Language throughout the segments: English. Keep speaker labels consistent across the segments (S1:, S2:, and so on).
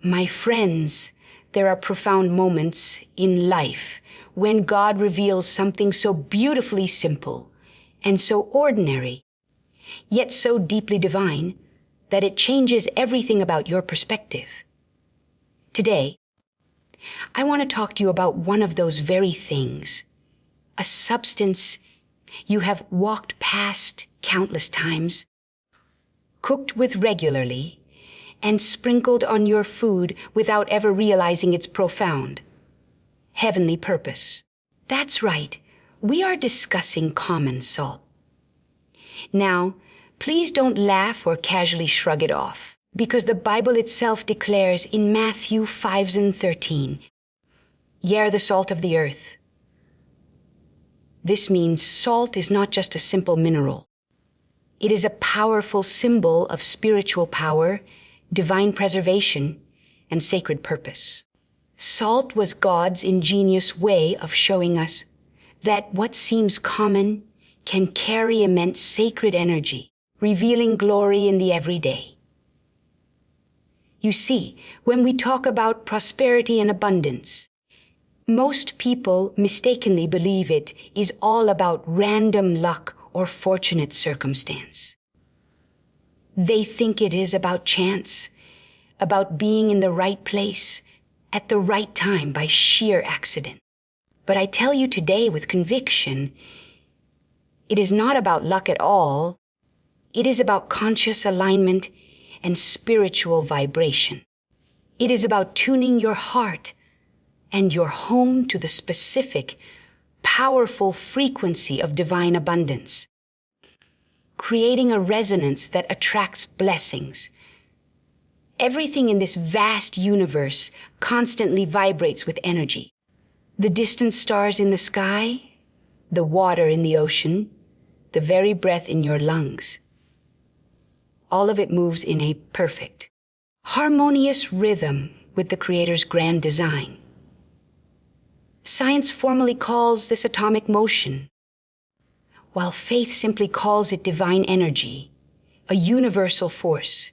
S1: My friends, there are profound moments in life when God reveals something so beautifully simple and so ordinary, yet so deeply divine, that it changes everything about your perspective. Today, I want to talk to you about one of those very things, a substance you have walked past countless times, cooked with regularly, and sprinkled on your food without ever realizing its profound, heavenly purpose. That's right, we are discussing common salt. Now, please don't laugh or casually shrug it off, because the Bible itself declares in Matthew 5:13, "Ye are the salt of the earth." This means salt is not just a simple mineral. It is a powerful symbol of spiritual power, divine preservation, and sacred purpose. Salt was God's ingenious way of showing us that what seems common can carry immense sacred energy, revealing glory in the everyday. You see, when we talk about prosperity and abundance, most people mistakenly believe it is all about random luck or fortunate circumstance. They think it is about chance, about being in the right place at the right time by sheer accident. But I tell you today with conviction, it is not about luck at all. It is about conscious alignment and spiritual vibration. It is about tuning your heart and your home to the specific, powerful frequency of divine abundance, creating a resonance that attracts blessings. Everything in this vast universe constantly vibrates with energy. The distant stars in the sky, the water in the ocean, the very breath in your lungs. All of it moves in a perfect, harmonious rhythm with the Creator's grand design. Science formally calls this atomic motion, while faith simply calls it divine energy, a universal force.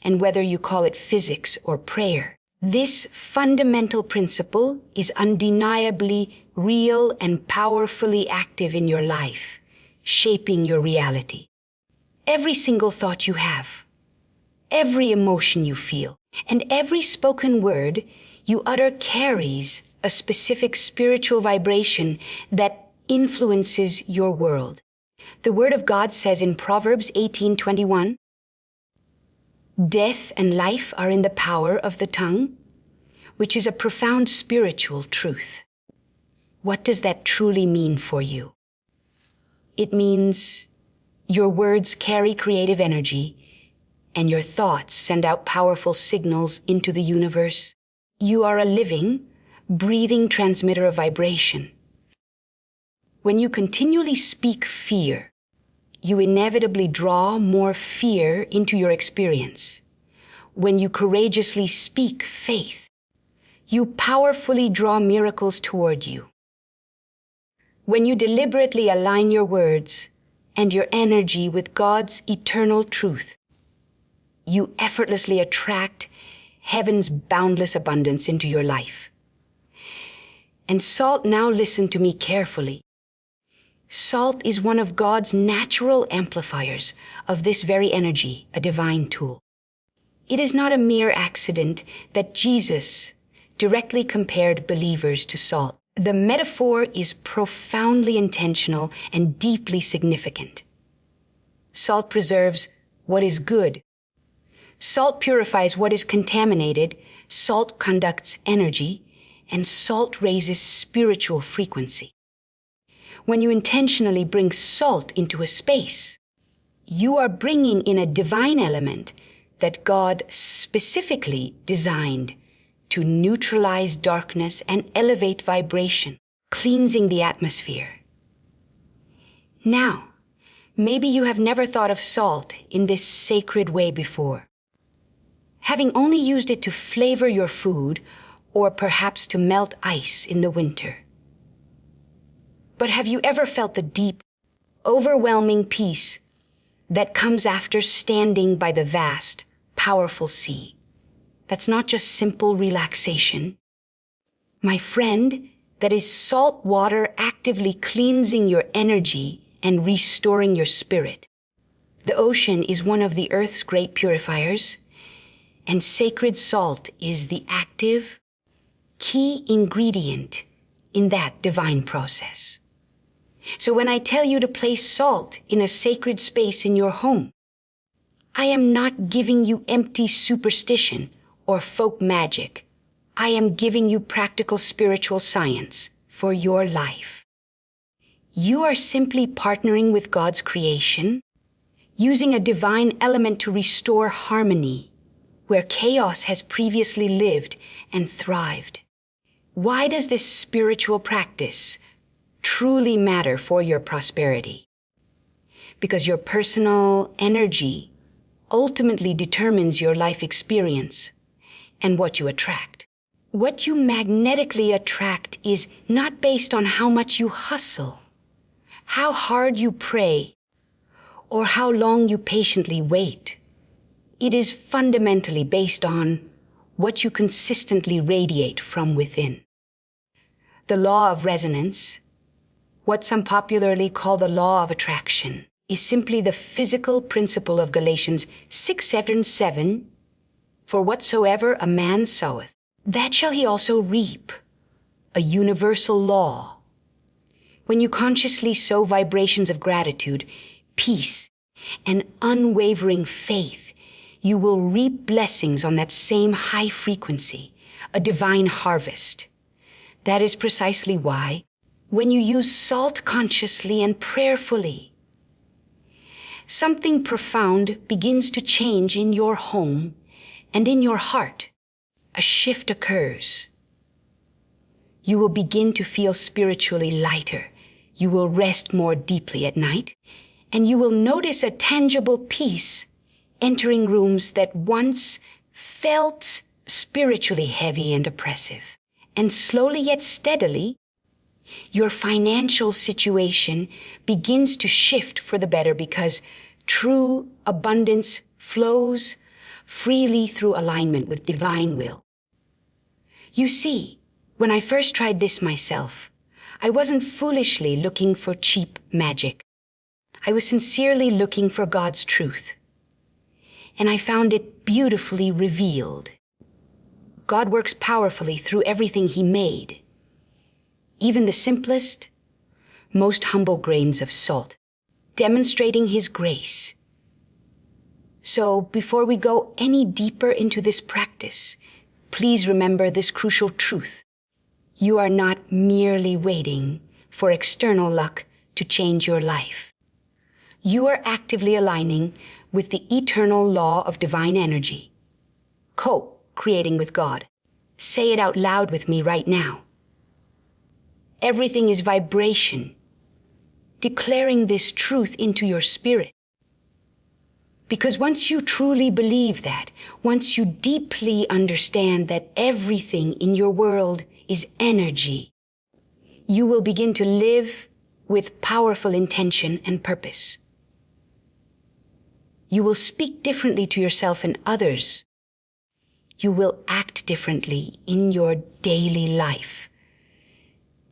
S1: And whether you call it physics or prayer, this fundamental principle is undeniably real and powerfully active in your life, shaping your reality. Every single thought you have, every emotion you feel, and every spoken word you utter carries a specific spiritual vibration that influences your world. The Word of God says in Proverbs 18:21, "Death and life are in the power of the tongue," which is a profound spiritual truth. What does that truly mean for you? It means your words carry creative energy, and your thoughts send out powerful signals into the universe. You are a living, breathing transmitter of vibration. When you continually speak fear, you inevitably draw more fear into your experience. When you courageously speak faith, you powerfully draw miracles toward you. When you deliberately align your words and your energy with God's eternal truth, you effortlessly attract heaven's boundless abundance into your life. And salt, now listen to me carefully. Salt is one of God's natural amplifiers of this very energy, a divine tool. It is not a mere accident that Jesus directly compared believers to salt. The metaphor is profoundly intentional and deeply significant. Salt preserves what is good. Salt purifies what is contaminated. Salt conducts energy, and salt raises spiritual frequency. When you intentionally bring salt into a space, you are bringing in a divine element that God specifically designed to neutralize darkness and elevate vibration, cleansing the atmosphere. Now, maybe you have never thought of salt in this sacred way before, having only used it to flavor your food or perhaps to melt ice in the winter. But have you ever felt the deep, overwhelming peace that comes after standing by the vast, powerful sea, That's not just simple relaxation. My friend, that is salt water actively cleansing your energy and restoring your spirit. The ocean is one of the earth's great purifiers, and sacred salt is the active, key ingredient in that divine process. So when I tell you to place salt in a sacred space in your home, I am not giving you empty superstition or folk magic. I am giving you practical spiritual science for your life. You are simply partnering with God's creation, using a divine element to restore harmony where chaos has previously lived and thrived. Why does this spiritual practice truly matter for your prosperity? Because your personal energy ultimately determines your life experience and what you attract. What you magnetically attract is not based on how much you hustle, how hard you pray, or how long you patiently wait. It is fundamentally based on what you consistently radiate from within. The law of resonance, what some popularly call the law of attraction, is simply the physical principle of Galatians 6:7, for whatsoever a man soweth, that shall he also reap, a universal law. When you consciously sow vibrations of gratitude, peace, and unwavering faith, you will reap blessings on that same high frequency, a divine harvest. That is precisely why, when you use salt consciously and prayerfully, something profound begins to change in your home and in your heart. A shift occurs. You will begin to feel spiritually lighter. You will rest more deeply at night, and you will notice a tangible peace entering rooms that once felt spiritually heavy and oppressive. And slowly yet steadily, your financial situation begins to shift for the better because true abundance flows freely through alignment with divine will. You see, when I first tried this myself, I wasn't foolishly looking for cheap magic. I was sincerely looking for God's truth. And I found it beautifully revealed. God works powerfully through everything He made, even the simplest, most humble grains of salt, demonstrating His grace. So before we go any deeper into this practice, please remember this crucial truth. You are not merely waiting for external luck to change your life. You are actively aligning with the eternal law of divine energy, co-creating with God. Say it out loud with me right now. Everything is vibration, declaring this truth into your spirit. Because once you truly believe that, once you deeply understand that everything in your world is energy, you will begin to live with powerful intention and purpose. You will speak differently to yourself and others. You will act differently in your daily life.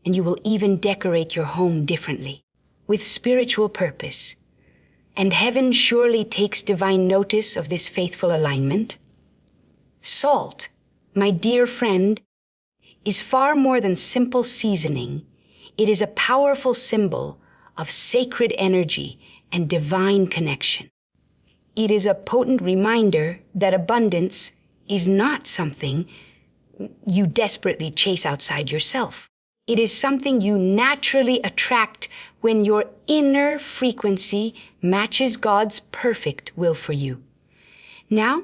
S1: And you will even decorate your home differently, with spiritual purpose. And heaven surely takes divine notice of this faithful alignment. Salt, my dear friend, is far more than simple seasoning. It is a powerful symbol of sacred energy and divine connection. It is a potent reminder that abundance is not something you desperately chase outside yourself. It is something you naturally attract when your inner frequency matches God's perfect will for you. Now,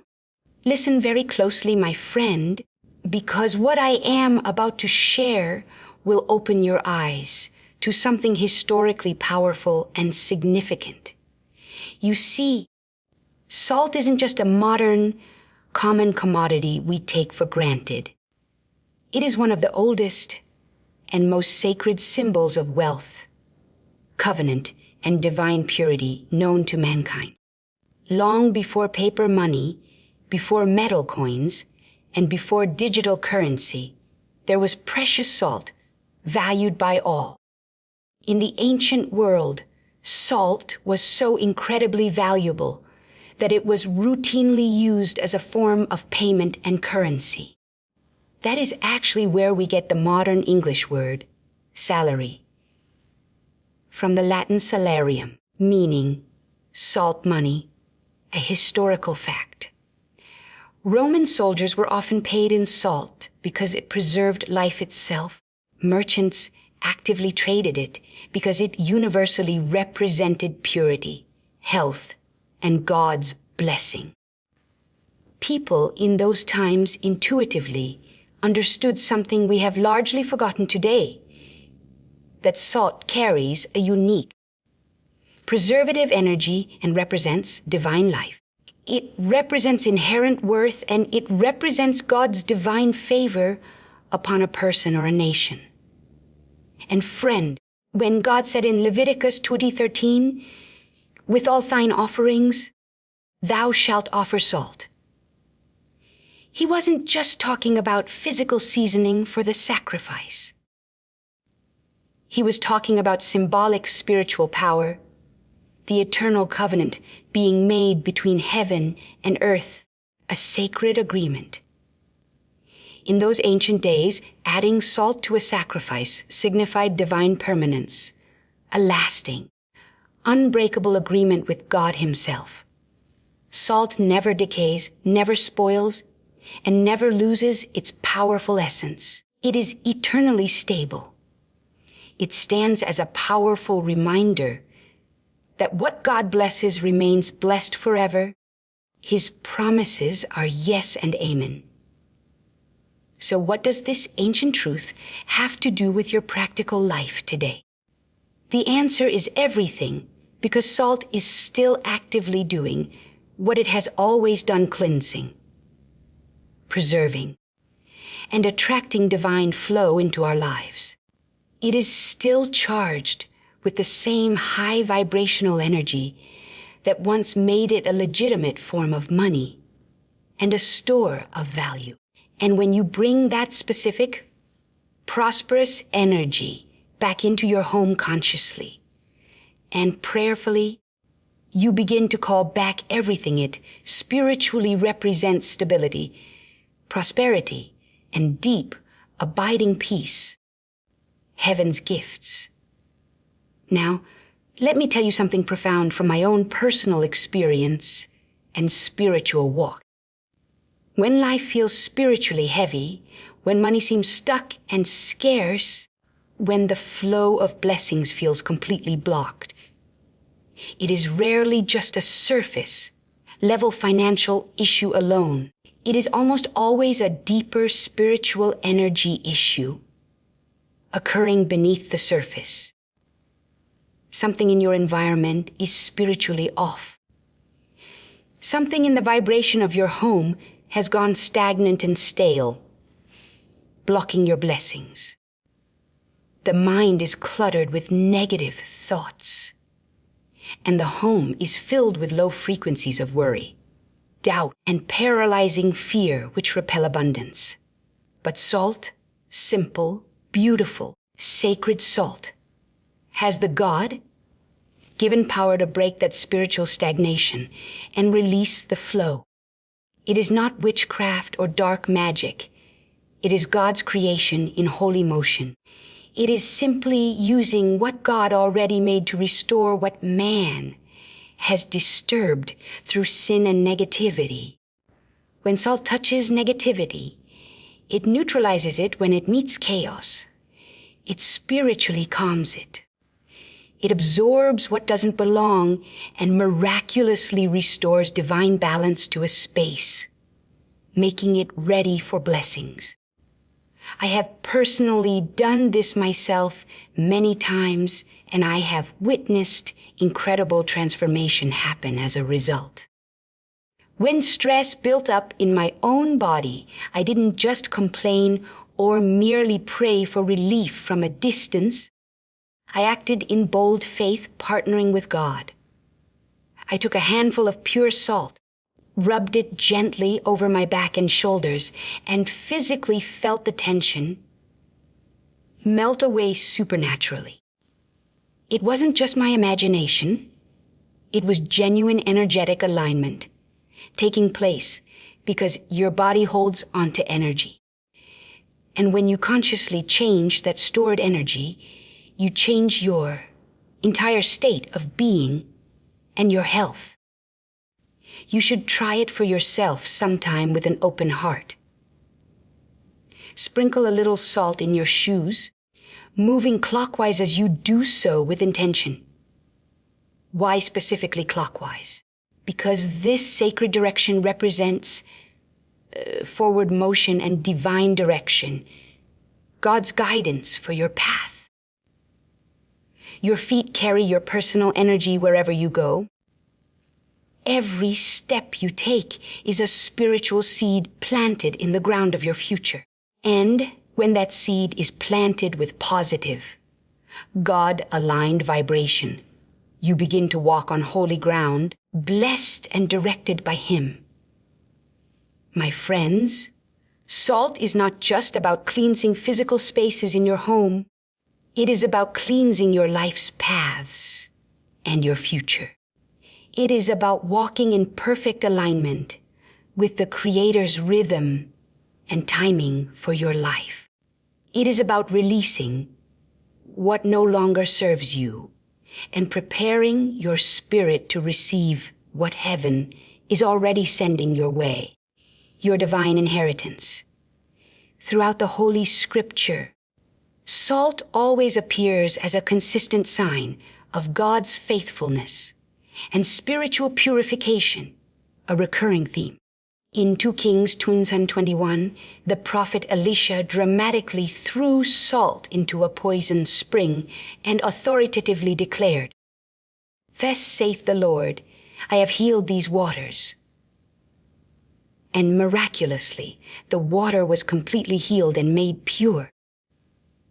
S1: listen very closely, my friend, because what I am about to share will open your eyes to something historically powerful and significant. You see, salt isn't just a modern, common commodity we take for granted. It is one of the oldest and most sacred symbols of wealth, covenant, and divine purity known to mankind. Long before paper money, before metal coins, and before digital currency, there was precious salt, valued by all. In the ancient world, salt was so incredibly valuable that it was routinely used as a form of payment and currency. That is actually where we get the modern English word, salary, from the Latin salarium, meaning salt money, a historical fact. Roman soldiers were often paid in salt because it preserved life itself. Merchants actively traded it because it universally represented purity, health, and God's blessing. People in those times intuitively understood something we have largely forgotten today, that salt carries a unique preservative energy and represents divine life. It represents inherent worth, and it represents God's divine favor upon a person or a nation. And friend, when God said in Leviticus 20:13, "With all thine offerings, thou shalt offer salt," He wasn't just talking about physical seasoning for the sacrifice. He was talking about symbolic spiritual power, the eternal covenant being made between heaven and earth, a sacred agreement. In those ancient days, adding salt to a sacrifice signified divine permanence, a lasting, unbreakable agreement with God Himself. Salt never decays, never spoils, and never loses its powerful essence. It is eternally stable. It stands as a powerful reminder that what God blesses remains blessed forever. His promises are yes and amen. So what does this ancient truth have to do with your practical life today? The answer is everything, because salt is still actively doing what it has always done, cleansing, preserving, and attracting divine flow into our lives. It is still charged with the same high vibrational energy that once made it a legitimate form of money and a store of value. And when you bring that specific, prosperous energy back into your home consciously and prayerfully, you begin to call back everything it spiritually represents: stability, prosperity, and deep, abiding peace, heaven's gifts. Now, let me tell you something profound from my own personal experience and spiritual walk. When life feels spiritually heavy, when money seems stuck and scarce, when the flow of blessings feels completely blocked, it is rarely just a surface level financial issue alone. It is almost always a deeper spiritual energy issue occurring beneath the surface. Something in your environment is spiritually off. Something in the vibration of your home has gone stagnant and stale, blocking your blessings. The mind is cluttered with negative thoughts, and the home is filled with low frequencies of worry, doubt, and paralyzing fear which repel abundance. But salt, simple, beautiful, sacred salt, has the God-given power to break that spiritual stagnation and release the flow. It is not witchcraft or dark magic. It is God's creation in holy motion. It is simply using what God already made to restore what man has disturbed through sin and negativity. When salt touches negativity, it neutralizes it when it meets chaos. It spiritually calms it. It absorbs what doesn't belong and miraculously restores divine balance to a space, making it ready for blessings. I have personally done this myself many times, and I have witnessed incredible transformation happen as a result. When stress built up in my own body, I didn't just complain or merely pray for relief from a distance. I acted in bold faith, partnering with God. I took a handful of pure salt, rubbed it gently over my back and shoulders, and physically felt the tension melt away supernaturally. It wasn't just my imagination. It was genuine energetic alignment taking place because your body holds onto energy. And when you consciously change that stored energy, you change your entire state of being and your health. You should try it for yourself sometime with an open heart. Sprinkle a little salt in your shoes, moving clockwise as you do so with intention. Why specifically clockwise? Because this sacred direction represents forward motion and divine direction, God's guidance for your path. Your feet carry your personal energy wherever you go. Every step you take is a spiritual seed planted in the ground of your future. And when that seed is planted with positive, God-aligned vibration, you begin to walk on holy ground, blessed and directed by Him. My friends, salt is not just about cleansing physical spaces in your home. It is about cleansing your life's paths and your future. It is about walking in perfect alignment with the Creator's rhythm and timing for your life. It is about releasing what no longer serves you and preparing your spirit to receive what heaven is already sending your way, your divine inheritance. Throughout the Holy Scripture, salt always appears as a consistent sign of God's faithfulness and spiritual purification, a recurring theme. In 2 Kings 21, the prophet Elisha dramatically threw salt into a poisoned spring and authoritatively declared, "Thus saith the Lord, I have healed these waters." And miraculously, the water was completely healed and made pure.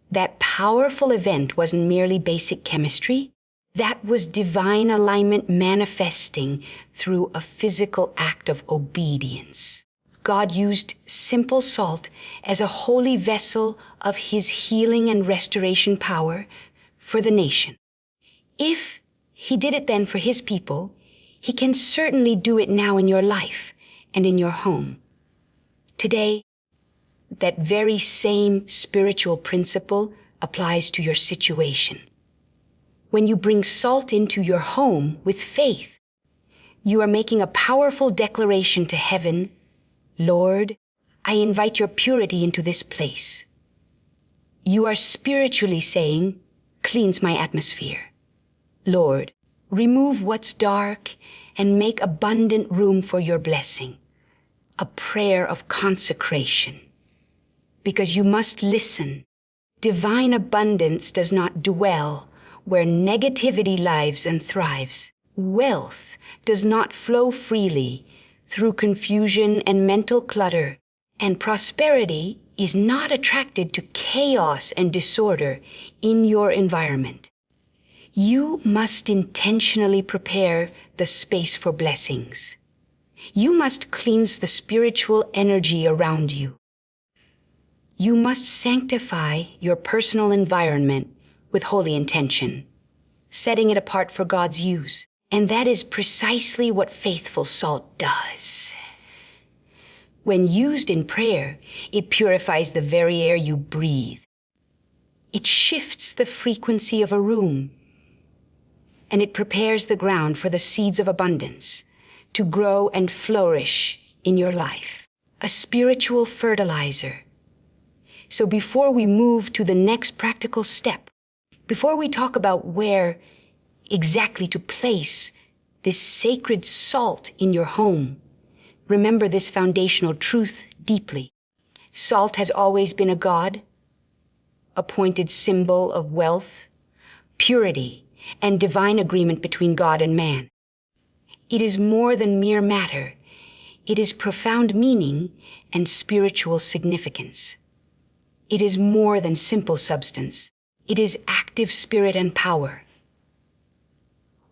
S1: That powerful event wasn't merely basic chemistry. That was divine alignment manifesting through a physical act of obedience. God used simple salt as a holy vessel of His healing and restoration power for the nation. If He did it then for His people, He can certainly do it now in your life and in your home. Today, that very same spiritual principle applies to your situation. When you bring salt into your home with faith, you are making a powerful declaration to heaven, "Lord, I invite your purity into this place." You are spiritually saying, "Cleanse my atmosphere." Lord, remove what's dark and make abundant room for your blessing. A prayer of consecration. Because you must listen. Divine abundance does not dwell where negativity lives and thrives. Wealth does not flow freely through confusion and mental clutter, and prosperity is not attracted to chaos and disorder in your environment. You must intentionally prepare the space for blessings. You must cleanse the spiritual energy around you. You must sanctify your personal environment with holy intention, setting it apart for God's use. And that is precisely what faithful salt does. When used in prayer, it purifies the very air you breathe. It shifts the frequency of a room, and it prepares the ground for the seeds of abundance to grow and flourish in your life. A spiritual fertilizer. So before we move to the next practical step, before we talk about where exactly to place this sacred salt in your home, remember this foundational truth deeply. Salt has always been a God-appointed symbol of wealth, purity, and divine agreement between God and man. It is more than mere matter. It is profound meaning and spiritual significance. It is more than simple substance. It is active spirit and power.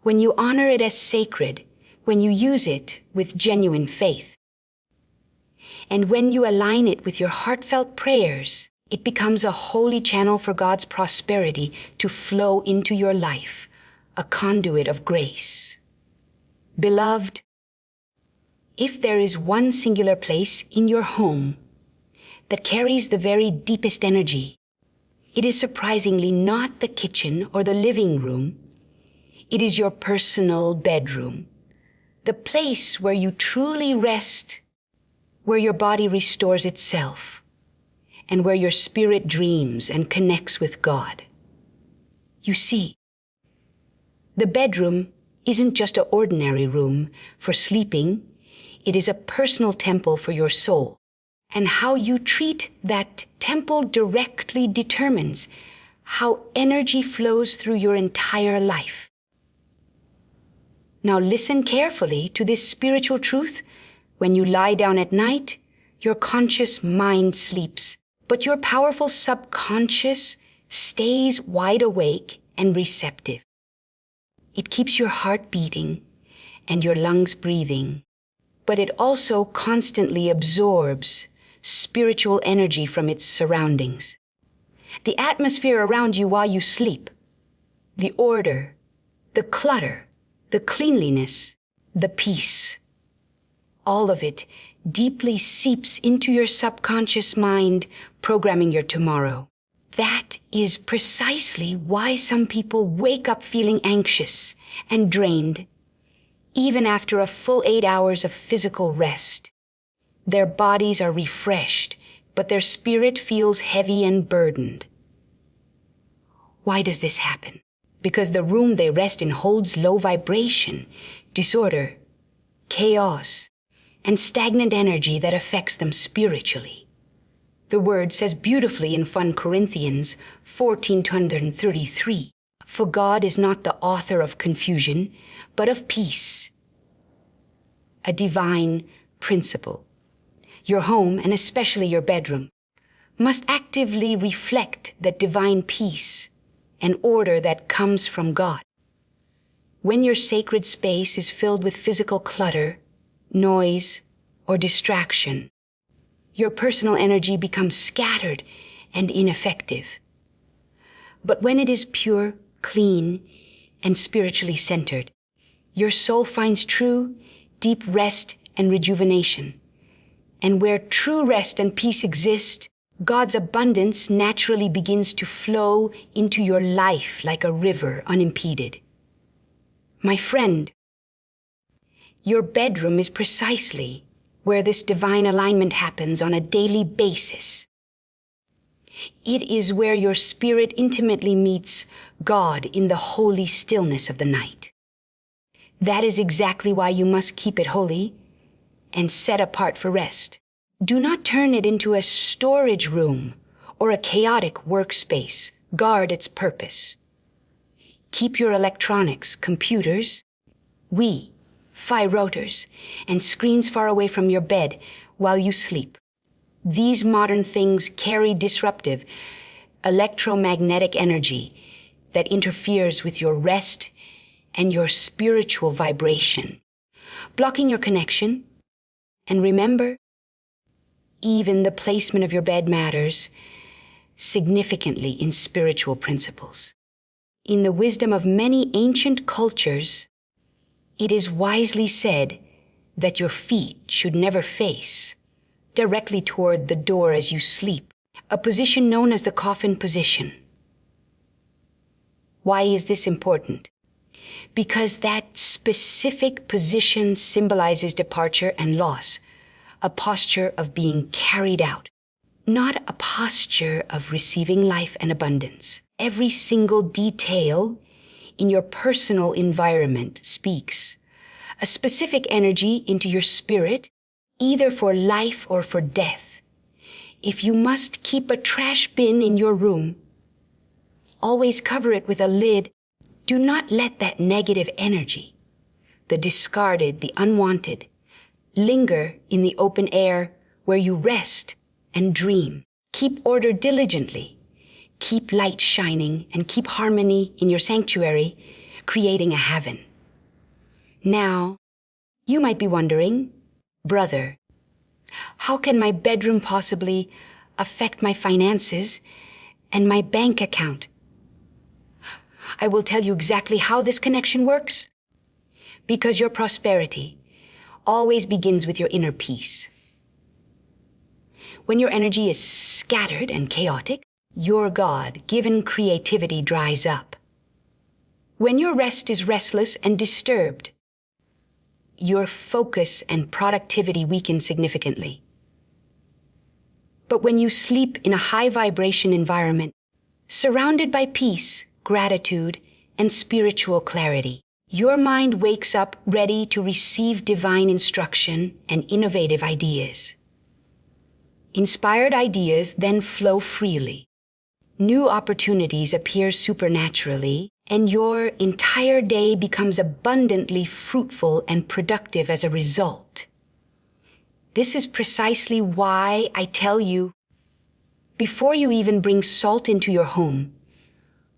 S1: When you honor it as sacred when you use it with genuine faith. And when you align it with your heartfelt prayers, it becomes a holy channel for God's prosperity to flow into your life, a conduit of grace. Beloved, if there is one singular place in your home that carries the very deepest energy, it is surprisingly not the kitchen or the living room. It is your personal bedroom, the place where you truly rest, where your body restores itself, and where your spirit dreams and connects with God. You see, the bedroom isn't just an ordinary room for sleeping. It is a personal temple for your soul. And how you treat that temple directly determines how energy flows through your entire life. Now listen carefully to this spiritual truth. When you lie down at night, your conscious mind sleeps, but your powerful subconscious stays wide awake and receptive. It keeps your heart beating and your lungs breathing, but it also constantly absorbs spiritual energy from its surroundings. The atmosphere around you while you sleep, the order, the clutter, the cleanliness, the peace, all of it deeply seeps into your subconscious mind, programming your tomorrow. That is precisely why some people wake up feeling anxious and drained, even after a full 8 hours of physical rest. Their bodies are refreshed, but their spirit feels heavy and burdened. Why does this happen? Because the room they rest in holds low vibration, disorder, chaos, and stagnant energy that affects them spiritually. The word says beautifully in 1 Corinthians 14:233, "For God is not the author of confusion, but of peace." A divine principle. Your home, and especially your bedroom, must actively reflect that divine peace and order that comes from God. When your sacred space is filled with physical clutter, noise, or distraction, your personal energy becomes scattered and ineffective. But when it is pure, clean, and spiritually centered, your soul finds true, deep rest and rejuvenation. And where true rest and peace exist, God's abundance naturally begins to flow into your life like a river unimpeded. My friend, your bedroom is precisely where this divine alignment happens on a daily basis. It is where your spirit intimately meets God in the holy stillness of the night. That is exactly why you must keep it holy and set apart for rest. Do not turn it into a storage room or a chaotic workspace. Guard its purpose. Keep your electronics, computers, Wi-Fi routers, and screens far away from your bed while you sleep. These modern things carry disruptive electromagnetic energy that interferes with your rest and your spiritual vibration, blocking your connection. And remember, even the placement of your bed matters significantly in spiritual principles. In the wisdom of many ancient cultures, it is wisely said that your feet should never face directly toward the door as you sleep, a position known as the coffin position. Why is this important? Because that specific position symbolizes departure and loss, a posture of being carried out, not a posture of receiving life and abundance. Every single detail in your personal environment speaks a specific energy into your spirit, either for life or for death. If you must keep a trash bin in your room, always cover it with a lid. Do not let that negative energy, the discarded, the unwanted, linger in the open air where you rest and dream. Keep order diligently. Keep light shining and keep harmony in your sanctuary, creating a heaven. Now, You might be wondering, brother, how can my bedroom possibly affect my finances and my bank account? I will tell you exactly how this connection works. Because your prosperity always begins with your inner peace. When your energy is scattered and chaotic, your God-given creativity dries up. When your rest is restless and disturbed, your focus and productivity weaken significantly. But when you sleep in a high-vibration environment, surrounded by peace, gratitude, and spiritual clarity, your mind wakes up ready to receive divine instruction and innovative ideas. Inspired ideas then flow freely. New opportunities appear supernaturally, and your entire day becomes abundantly fruitful and productive as a result. This is precisely why I tell you, before you even bring salt into your home,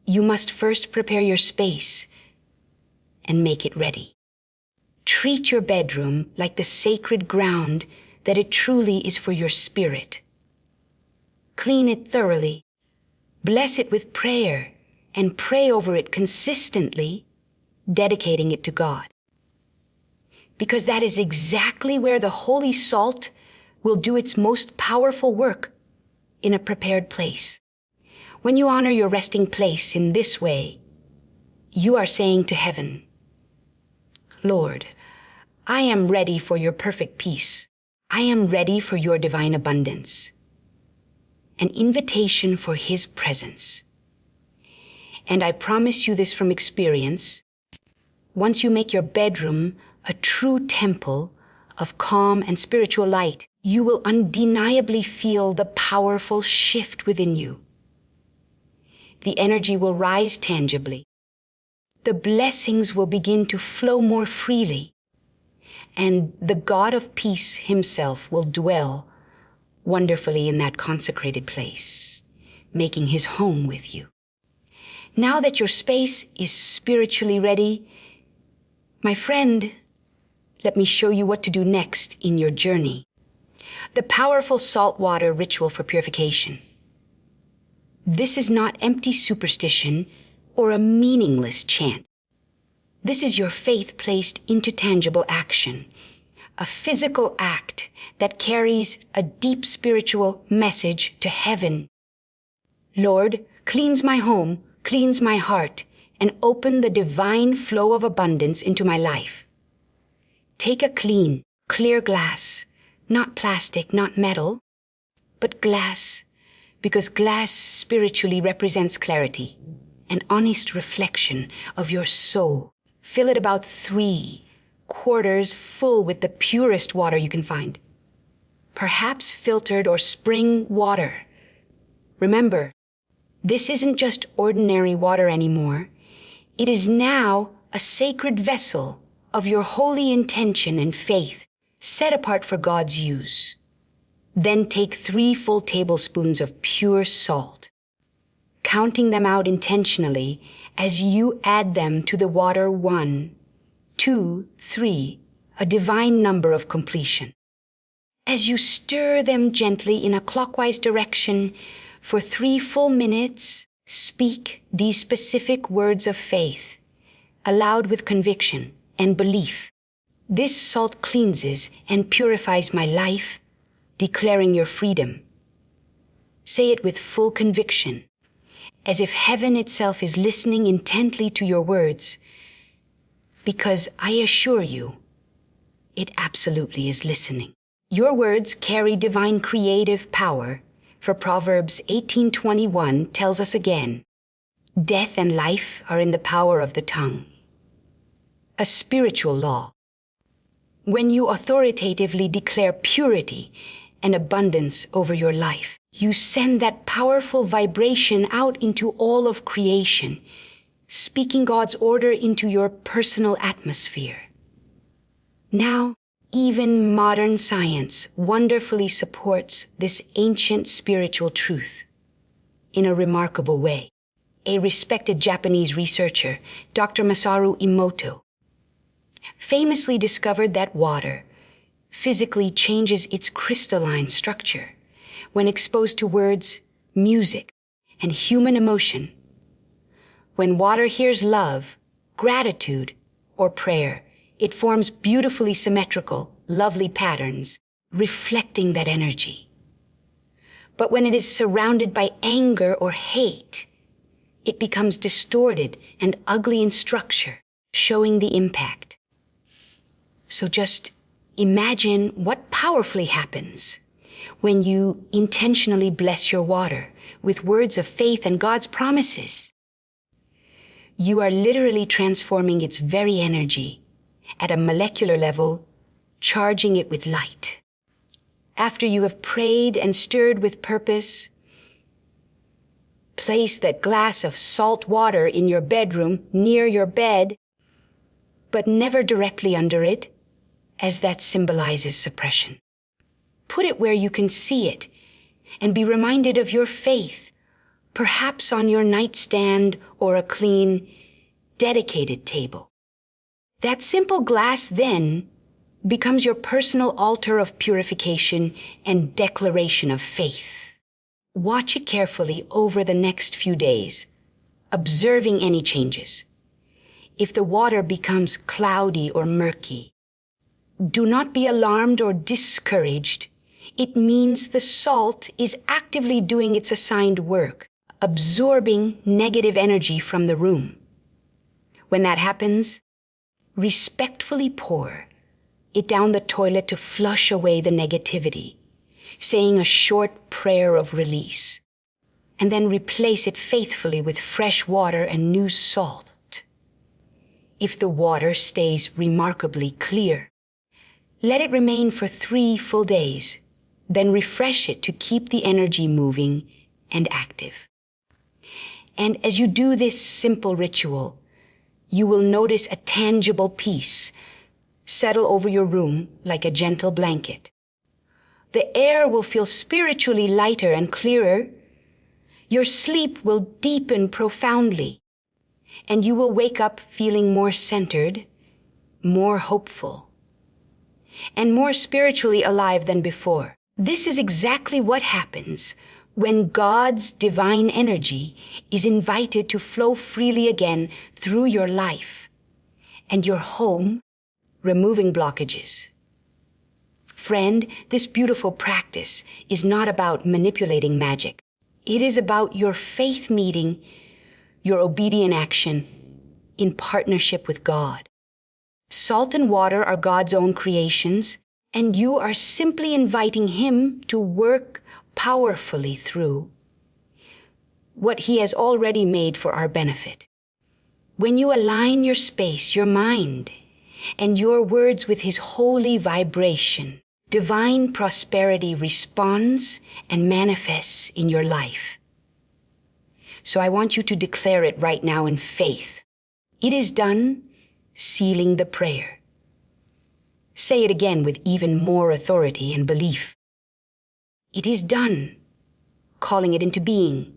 S1: you must first prepare your space and make it ready. Treat your bedroom like the sacred ground that it truly is for your spirit. Clean it thoroughly, bless it with prayer, and pray over it consistently, dedicating it to God. Because that is exactly where the holy salt will do its most powerful work, in a prepared place. When you honor your resting place in this way, you are saying to heaven, Lord, I am ready for your perfect peace. I am ready for your divine abundance. An invitation for His presence. And I promise you this from experience, once you make your bedroom a true temple of calm and spiritual light, you will undeniably feel the powerful shift within you. The energy will rise tangibly. The blessings will begin to flow more freely, and the God of peace Himself will dwell wonderfully in that consecrated place, making His home with you. Now that your space is spiritually ready, my friend, let me show you what to do next in your journey. The powerful saltwater ritual for purification. This is not empty superstition or a meaningless chant. This is your faith placed into tangible action, a physical act that carries a deep spiritual message to heaven. Lord, cleanse my home, cleanse my heart, and open the divine flow of abundance into my life. Take a clean, clear glass, not plastic, not metal, but glass, because glass spiritually represents clarity, an honest reflection of your soul. Fill it about 3/4 full with the purest water you can find, perhaps filtered or spring water. Remember, this isn't just ordinary water anymore. It is now a sacred vessel of your holy intention and faith, set apart for God's use. Then take 3 full tablespoons of pure salt, counting them out intentionally as you add them to the water 1, 2, 3, a divine number of completion. As you stir them gently in a clockwise direction for 3 full minutes, speak these specific words of faith, aloud with conviction and belief. This salt cleanses and purifies my life, declaring your freedom. Say it with full conviction, as if heaven itself is listening intently to your words, because I assure you, it absolutely is listening. Your words carry divine creative power, for Proverbs 18:21 tells us again, death and life are in the power of the tongue. A spiritual law. When you authoritatively declare purity and abundance over your life, you send that powerful vibration out into all of creation, speaking God's order into your personal atmosphere. Now, even modern science wonderfully supports this ancient spiritual truth in a remarkable way. A respected Japanese researcher, Dr. Masaru Emoto, famously discovered that water physically changes its crystalline structure when exposed to words, music, and human emotion. When water hears love, gratitude, or prayer, it forms beautifully symmetrical, lovely patterns, reflecting that energy. But when it is surrounded by anger or hate, it becomes distorted and ugly in structure, showing the impact. So just imagine what powerfully happens when you intentionally bless your water with words of faith and God's promises. You are literally transforming its very energy at a molecular level, charging it with light. After you have prayed and stirred with purpose, place that glass of salt water in your bedroom near your bed, but never directly under it, as that symbolizes suppression. Put it where you can see it and be reminded of your faith, perhaps on your nightstand or a clean, dedicated table. That simple glass then becomes your personal altar of purification and declaration of faith. Watch it carefully over the next few days, observing any changes. If the water becomes cloudy or murky, do not be alarmed or discouraged. It means the salt is actively doing its assigned work, absorbing negative energy from the room. When that happens, respectfully pour it down the toilet to flush away the negativity, saying a short prayer of release, and then replace it faithfully with fresh water and new salt. If the water stays remarkably clear, let it remain for 3 full days, then refresh it to keep the energy moving and active. And as you do this simple ritual, you will notice a tangible peace settle over your room like a gentle blanket. The air will feel spiritually lighter and clearer. Your sleep will deepen profoundly, and you will wake up feeling more centered, more hopeful, and more spiritually alive than before. This is exactly what happens when God's divine energy is invited to flow freely again through your life and your home, removing blockages. Friend, this beautiful practice is not about manipulating magic. It is about your faith meeting your obedient action in partnership with God. Salt and water are God's own creations, and you are simply inviting Him to work powerfully through what He has already made for our benefit. When you align your space, your mind, and your words with His holy vibration, divine prosperity responds and manifests in your life. So I want you to declare it right now in faith. It is done, sealing the prayer. Say it again with even more authority and belief. It is done, calling it into being.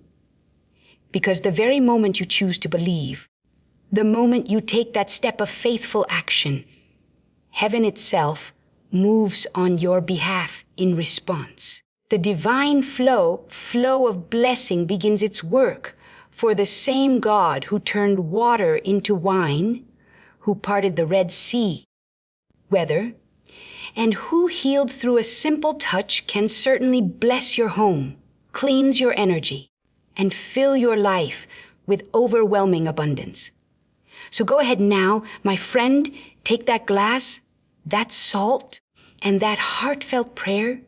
S1: Because the very moment you choose to believe, the moment you take that step of faithful action, heaven itself moves on your behalf in response. The divine flow of blessing begins its work, for the same God who turned water into wine, who parted the Red Sea weather, and who healed through a simple touch can certainly bless your home, cleanse your energy, and fill your life with overwhelming abundance. So go ahead now, my friend, take that glass, that salt, and that heartfelt prayer,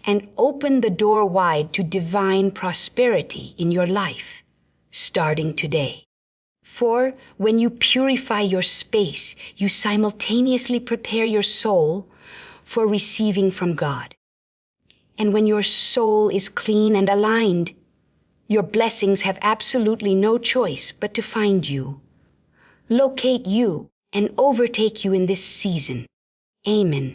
S1: and open the door wide to divine prosperity in your life, starting today. For when you purify your space, you simultaneously prepare your soul for receiving from God. And when your soul is clean and aligned, your blessings have absolutely no choice but to find you, locate you, and overtake you in this season. Amen.